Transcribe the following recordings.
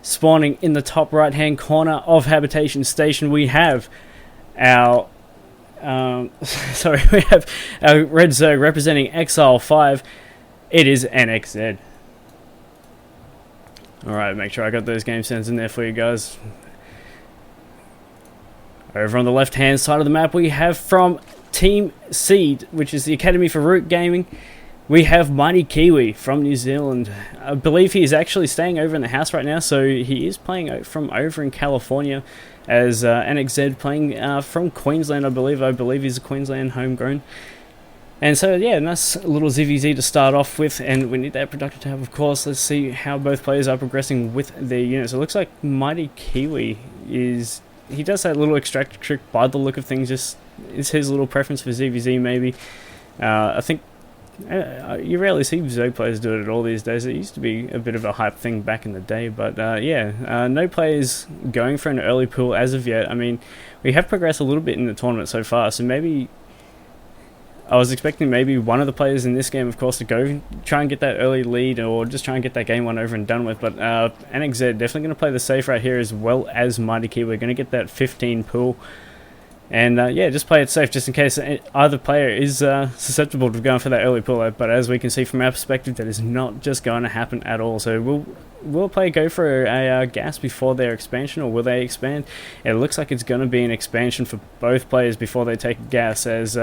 spawning in the top right hand corner of Habitation Station, we have our we have our Red Zerg representing Exile 5. It is NXZ. Alright, make sure I got those game sense in there for you guys. Over on the left hand side of the map, we have from Team SEED, which is the Academy for Root Gaming, we have MightyKiwi from New Zealand. I believe he is actually staying over in the house right now, so he is playing from over in California, as NXZ playing from Queensland, I believe. I believe he's a Queensland homegrown. And so, yeah, nice little ZVZ to start off with, and we need that productive tab, of course. Let's see how both players are progressing with their units. It looks like MightyKiwi is... He does that little extractor trick by the look of things, just is his little preference for ZVZ, maybe. I think you rarely see Zerg players do it at all these days. It used to be a bit of a hype thing back in the day, but no players going for an early pull as of yet. I mean, we have progressed a little bit in the tournament so far, so maybe... I was expecting maybe one of the players in this game, of course, to go try and get that early lead or just try and get that game one over and done with. But NXZ definitely going to play the safe right here, as well as MightyKiwi. We're going to get that 15 pull. And yeah, just play it safe just in case either player is susceptible to going for that early pull. But as we can see from our perspective, that is not just going to happen at all. So will play go for a gas before their expansion, or will they expand? It looks like it's going to be an expansion for both players before they take gas, as...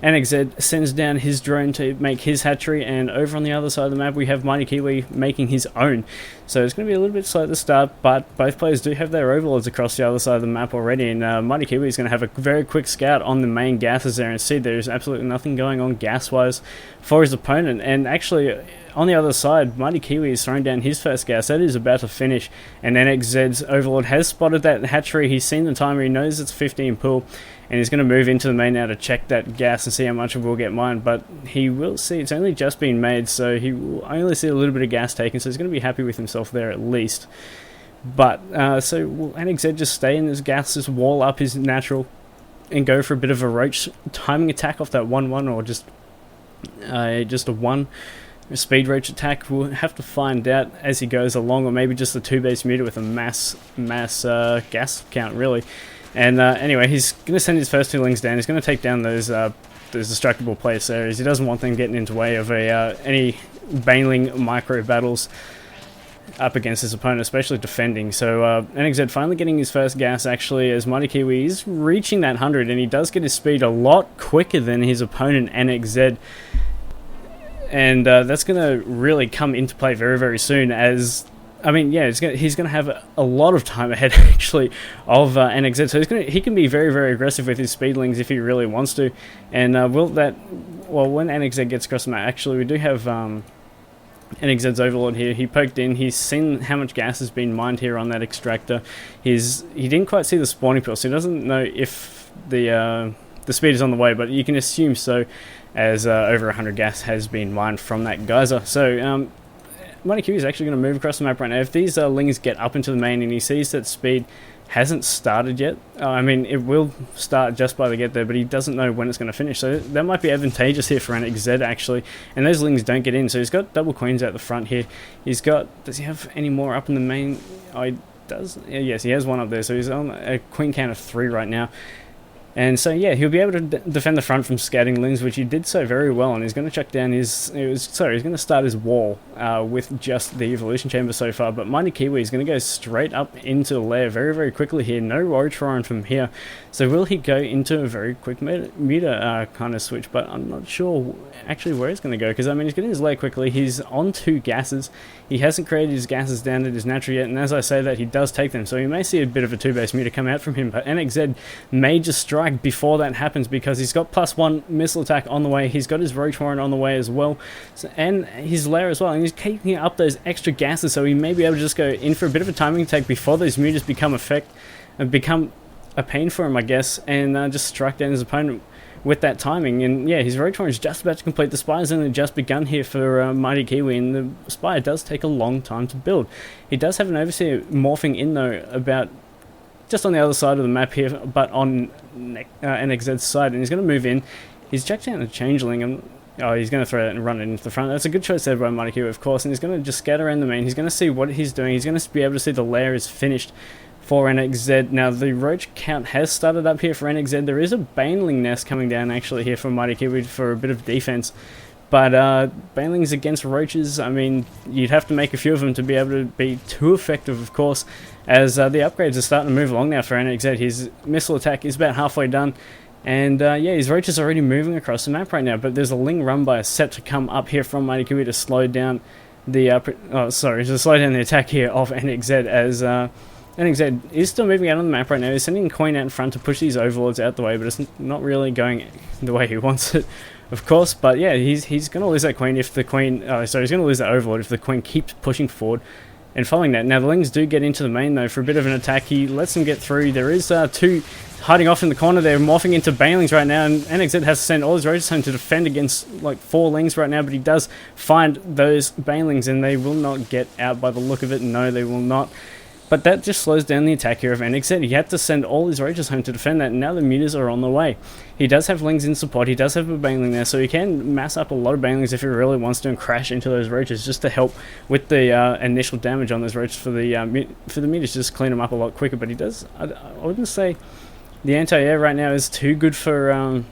NXZ sends down his drone to make his hatchery, and over on the other side of the map we have MightyKiwi making his own. So it's going to be a little bit slow at the start, but both players do have their overlords across the other side of the map already, and MightyKiwi is going to have a very quick scout on the main gases there, and see there's absolutely nothing going on gas-wise for his opponent. And actually, on the other side, MightyKiwi is throwing down his first gas. That is about to finish, and NXZ's overlord has spotted that hatchery. He's seen the timer, he knows it's 15 pull, and he's going to move into the main now to check that gas and see how much it will get mined. But he will see it's only just been made, so he will only see a little bit of gas taken, so he's going to be happy with himself there at least. But so will NXZ just stay in this gas, just wall up his natural, and go for a bit of a roach timing attack off that 1-1, or just a 1 speed roach attack? We'll have to find out as he goes along, or maybe just a 2-base meter with a mass gas count, really. And anyway, he's going to send his first 2 lings down. He's going to take down those destructible place areas. He doesn't want them getting into the way of any baneling micro battles up against his opponent, especially defending. So NXZ finally getting his first gas, actually, as MightyKiwi is reaching that 100, and he does get his speed a lot quicker than his opponent NXZ. And that's going to really come into play very, very soon, as... I mean, yeah, he's going to have a lot of time ahead, actually, of NXZ. So he can be very, very aggressive with his speedlings if he really wants to. And when NXZ gets across the map, actually, we do have NXZ's overlord here. He poked in. He's seen how much gas has been mined here on that extractor. He didn't quite see the spawning pool, so he doesn't know if the speed is on the way, but you can assume so, as over 100 gas has been mined from that geyser. So MightyKiwi is actually going to move across the map right now. If these lings get up into the main and he sees that speed hasn't started yet, I mean, it will start just by the get there, but he doesn't know when it's going to finish. So that might be advantageous here for NXZ, actually. And those lings don't get in, so he's got double queens out the front here. Does he have any more up in the main? Oh, he does. Yes, he has one up there, so he's on a queen count of 3 right now. And so, yeah, he'll be able to defend the front from scouting lings, which he did so very well, and he's going to chuck down he's going to start his wall with just the evolution chamber so far. But MightyKiwi is going to go straight up into the lair very, very quickly here. No Roach from here. So will he go into a very quick meter kind of switch? But I'm not sure actually where he's going to go, because I mean, he's getting his lair quickly. He's on 2 gases. He hasn't created his gases down at his natural yet, and as I say that, he does take them. So you may see a bit of a 2-base meter come out from him, but NXZ may just strike before that happens, because he's got +1 missile attack on the way. He's got his Roach Warren on the way as well, and his lair as well, and he's keeping up those extra gases, so he may be able to just go in for a bit of a timing attack before those mutas become a pain for him, I guess, and just strike down his opponent with that timing. And yeah, his Roach Warren is just about to complete. The Spire's only just begun here for MightyKiwi, and the Spire does take a long time to build. He does have an Overseer morphing in, though, about just on the other side of the map here, but on NXZ's side, and he's going to move in. He's checked down a Changeling, and Oh, he's going to throw that and run it into the front. That's a good choice there by MightyKiwi, of course, and he's going to just scatter around the main. He's going to see what he's doing. He's going to be able to see the layer is finished for NXZ. Now, the roach count has started up here for NXZ. There is a baneling nest coming down, actually, here for MightyKiwi for a bit of defense. But banelings against roaches, I mean, you'd have to make a few of them to be able to be too effective, of course, as the upgrades are starting to move along now for NXZ. His missile attack is about halfway done. And yeah, his roaches are already moving across the map right now, but there's a Ling run by set to come up here from MightyKiwi to slow down the to slow down the attack here of NXZ, as NXZ is still moving out on the map right now. He's sending Queen out in front to push these overlords out the way, but it's not really going the way he wants it, of course. But yeah, he's going to lose that Queen if the Queen, he's going to lose that overlord if the Queen keeps pushing forward and following that. Now the Lings do get into the main though for a bit of an attack. He lets them get through. There is two hiding off in the corner. They're morphing into banelings right now, and NXZ has to send all his roaches home to defend against like 4 Lings right now, but he does find those banelings and they will not get out by the look of it. No, they will not. But that just slows down the attack here of NXZ. He had to send all his roaches home to defend that, and now the mutas are on the way. He does have Lings in support, he does have a baneling there, so he can mass up a lot of banelings if he really wants to and crash into those roaches just to help with the initial damage on those roaches for the mutas, just clean them up a lot quicker. But he does, I wouldn't say the anti-air right now is too good for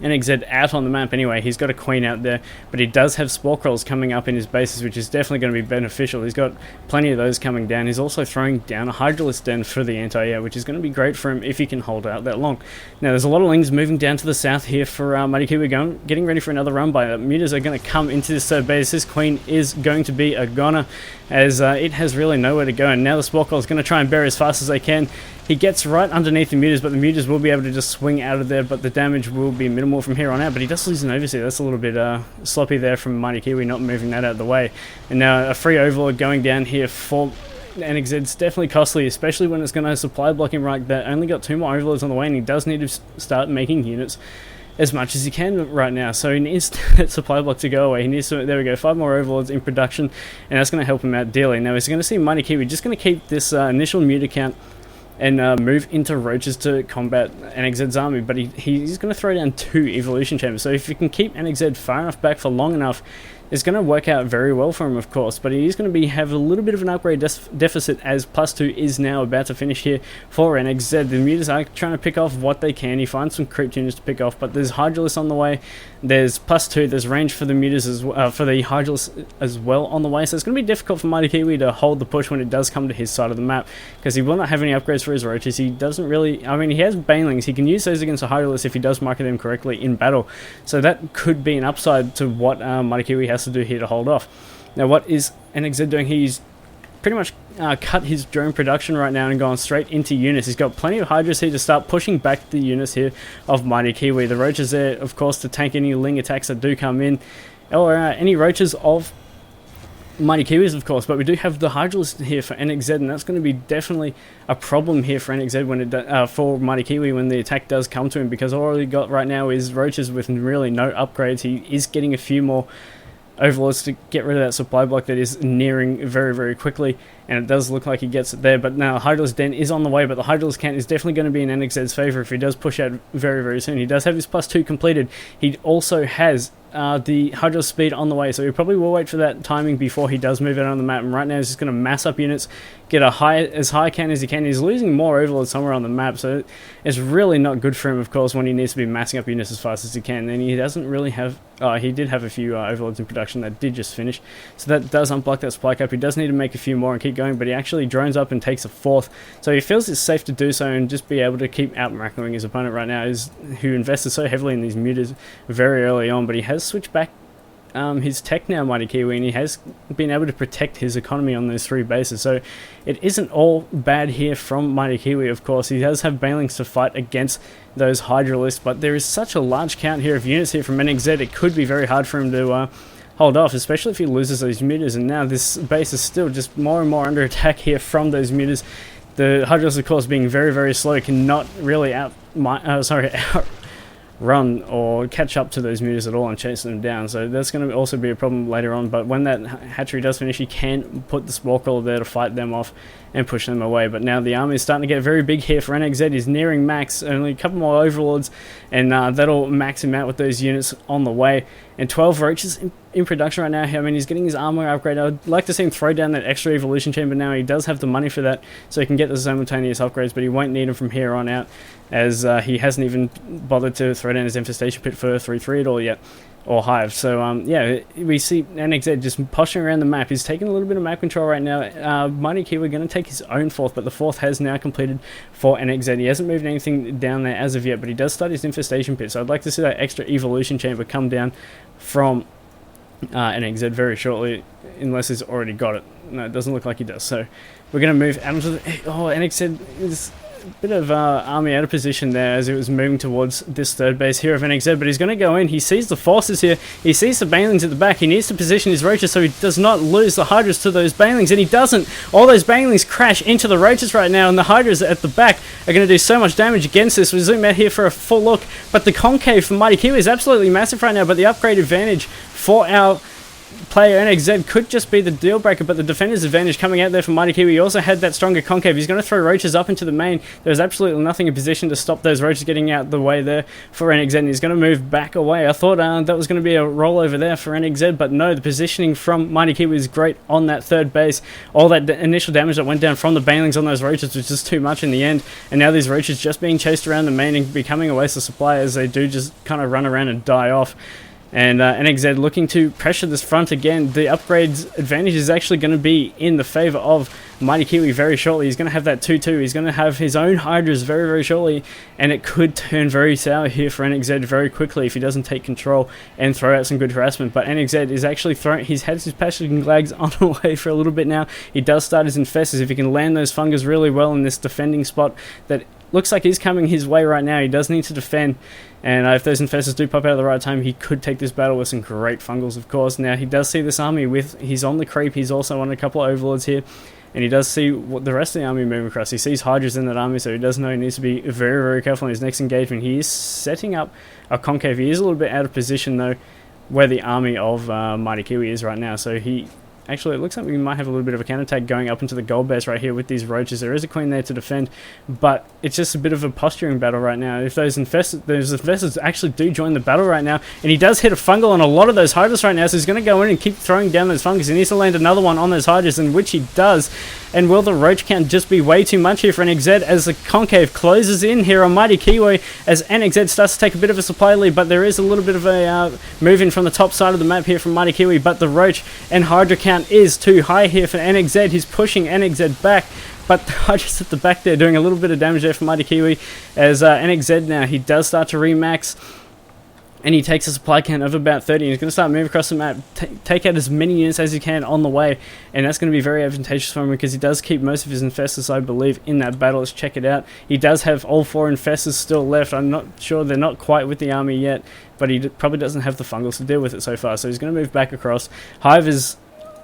NXZ out on the map anyway. He's got a Queen out there, but he does have Spore Crawls coming up in his bases, which is definitely going to be beneficial. He's got plenty of those coming down. He's also throwing down a Hydralisk Den for the anti-air, which is going to be great for him if he can hold out that long. Now, there's a lot of Lings moving down to the south here for MightyKiwi, getting ready for another run by. The mutas are going to come into this base. This Queen is going to be a goner, as it has really nowhere to go, and now the Spore Crawl is going to try and bury as fast as they can. He gets right underneath the mutas, but the mutas will be able to just swing out of there, but the damage will be minimal from here on out. But he does lose an Overseer. That's a little bit sloppy there from MightyKiwi, not moving that out of the way. And now a free Overlord going down here for NXZ. It's definitely costly, especially when it's going to supply block him right there. Only got 2 more Overlords on the way, and he does need to start making units as much as he can right now. So he needs that supply block to go away. He needs to, there we go, 5 more Overlords in production, and that's going to help him out dearly. Now he's going to see MightyKiwi just going to keep this initial muta count and move into roaches to combat NXZ's army, but he's going to throw down 2 evolution chambers. So if you can keep NXZ far enough back for long enough, it's going to work out very well for him, of course. But he's going to have a little bit of an upgrade deficit, as +2 is now about to finish here for NXZ. The mutas are trying to pick off what they can. He finds some creep tuners to pick off, but there's Hydralisk on the way. There's +2. There's range for the mutas as well, for the Hydralisk as well on the way. So it's going to be difficult for MightyKiwi to hold the push when it does come to his side of the map, because he will not have any upgrades for his roaches. He doesn't really, I mean, he has banelings. He can use those against a Hydralisk if he does market them correctly in battle. So that could be an upside to what MightyKiwi has to do here to hold off. Now, what is NXZ doing? He's pretty much cut his drone production right now and gone straight into units. He's got plenty of Hydras here to start pushing back the units here of MightyKiwi. The roaches there, of course, to tank any Ling attacks that do come in, or any roaches of MightyKiwis, of course. But we do have the Hydralisk here for NXZ, and that's going to be definitely a problem here for NXZ when it for MightyKiwi when the attack does come to him, because all he got right now is roaches with really no upgrades. He is getting a few more Overlords to get rid of that supply block that is nearing very, very quickly, and it does look like he gets it there. But now Hydralisk Den is on the way, but the Hydralisk count is definitely going to be in NXZ's favour if he does push out very, very soon. He does have his +2 completed. He also has the Hydralisk speed on the way, so he probably will wait for that timing before he does move it on the map. And right now he's just going to mass up units, get as high count as he can. He's losing more Overlords somewhere on the map, so it's really not good for him, of course, when he needs to be massing up units as fast as he can. And he doesn't really have, he did have a few Overlords in production that did just finish, so that does unblock that supply cap. He does need to make a few more and keep going, but he actually drones up and takes a 4th, so he feels it's safe to do so and just be able to keep out macroing his opponent right now, who invested so heavily in these mutas very early on. But he has switched back his tech now, MightyKiwi, and he has been able to protect his economy on those 3 bases, so it isn't all bad here from MightyKiwi. Of course, he does have banelings to fight against those Hydralisks, but there is such a large count here of units here from NXZ, it could be very hard for him to hold off, especially if he loses those mutas. And now this base is still just more and more under attack here from those mutas. The Hydralisk, of course, being very, very slow, cannot really run or catch up to those mutas at all and chase them down. So that's going to also be a problem later on, but when that hatchery does finish, you can put the spore crawler there to fight them off and push them away. But now the army is starting to get very big here for NXZ. He's nearing max, only a couple more overlords, and that'll max him out with those units on the way. And 12 roaches in production right now. I mean, he's getting his armor upgrade. I'd like to see him throw down that extra evolution chamber now. He does have the money for that, so he can get the simultaneous upgrades, but he won't need them from here on out, as he hasn't even bothered to throw down his infestation pit for 3-3 at all yet, or hive. So yeah, we see NXZ just posturing around the map. He's taking a little bit of map control right now. MightyKiwi going to take his own fourth, but the fourth has now completed for NXZ. He hasn't moved anything down there as of yet, but he does start his infestation pit, so I'd like to see that extra evolution chamber come down from NXZ very shortly, unless he's already got it. No, it doesn't look like he does. So we're going to move out into the... Oh, NXZ is a bit of army out of position there as it was moving towards this third base here of NXZ, but he's going to go in. He sees the forces here. He sees the banelings at the back. He needs to position his roaches so he does not lose the hydras to those banelings, and he doesn't. All those banelings crash into the roaches right now, and the hydras at the back are going to do so much damage against this. We zoom out here for a full look, but the concave for MightyKiwi is absolutely massive right now, but the upgrade advantage for our player NXZ could just be the deal breaker, but the defender's advantage coming out there for MightyKiwi. He also had that stronger concave. He's going to throw roaches up into the main. There's absolutely nothing in position to stop those roaches getting out the way there for NXZ, and he's going to move back away. I thought that was going to be a rollover there for NXZ, but no, the positioning from MightyKiwi is great on that third base. All that initial damage that went down from the banelings on those roaches was just too much in the end, and now these roaches just being chased around the main and becoming a waste of supply as they do just kind of run around and die off. And NXZ looking to pressure this front again. The upgrades advantage is actually going to be in the favor of MightyKiwi very shortly. He's going to have that 2-2. He's going to have his own hydras very, very shortly, and it could turn very sour here for NXZ very quickly if he doesn't take control and throw out some good harassment. But NXZ is actually throwing... He's had his passing glags on the way for a little bit now. He does start his infestors. If he can land those fungus really well in this defending spot that looks like he's coming his way right now, he does need to defend. And if those infestors do pop out at the right time, he could take this battle with some great fungals, of course. Now, he does see this army with... He's on the creep. He's also on a couple of overlords here. And he does see what the rest of the army moving across. He sees hydras in that army, so he does know he needs to be very, very careful in his next engagement. He is setting up a concave. He is a little bit out of position, though, where the army of MightyKiwi is right now. So he... Actually, it looks like we might have a little bit of a counterattack going up into the gold base right here with these roaches. There is a queen there to defend, but it's just a bit of a posturing battle right now. If those infestors actually do join the battle right now, and he does hit a fungal on a lot of those hydras right now, so he's going to go in and keep throwing down those fungus. He needs to land another one on those hydras, in which he does. And will the roach count just be way too much here for NXZ as the concave closes in here on MightyKiwi, as NXZ starts to take a bit of a supply lead, but there is a little bit of a move in from the top side of the map here from MightyKiwi, but the roach and hydra count is too high here for NXZ. He's pushing NXZ back, but the hydras at the back there doing a little bit of damage there for MightyKiwi, as NXZ now, he does start to remax. And he takes a supply count of about 30, and he's going to start moving across the map, take out as many units as he can on the way, and that's going to be very advantageous for him because he does keep most of his infestors, I believe, in that battle. Let's check it out. He does have all 4 infestors still left. I'm not sure, they're not quite with the army yet, but he probably doesn't have the fungals to deal with it so far, so he's going to move back across. Hive is...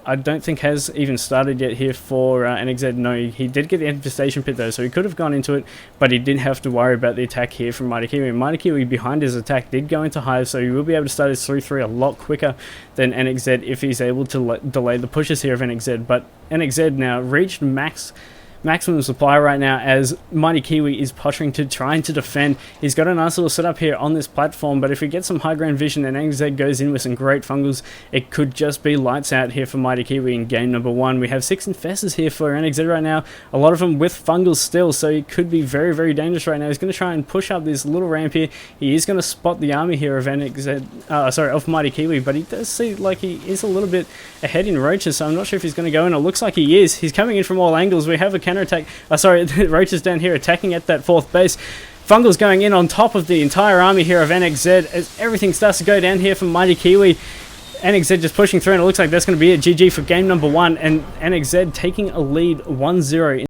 I don't think has even started yet here for NXZ. No, he did get the infestation pit though, so he could have gone into it, but he didn't have to worry about the attack here from MightyKiwi. MightyKiwi behind his attack did go into Hive, so he will be able to start his 3-3 a lot quicker than NXZ if he's able to delay the pushes here of NXZ. But NXZ now reached maximum supply right now as MightyKiwi is pottering to trying to defend. He's got a nice little setup here on this platform, but if we get some high ground vision and NXZ goes in with some great fungals, it could just be lights out here for MightyKiwi in game number 1. We have 6 infestors here for NXZ right now, a lot of them with fungals still, so he could be very, very dangerous right now. He's going to try and push up this little ramp here. He is going to spot the army here of NXZ, of MightyKiwi, but he does see like he is a little bit ahead in roaches, so I'm not sure if he's going to go in. It looks like he is. He's coming in from all angles. We have a counterattack. The roaches down here attacking at that 4th base. Fungals going in on top of the entire army here of NXZ as everything starts to go down here from MightyKiwi. NXZ just pushing through, and it looks like that's going to be it. GG for game number 1, and NXZ taking a lead 1-0.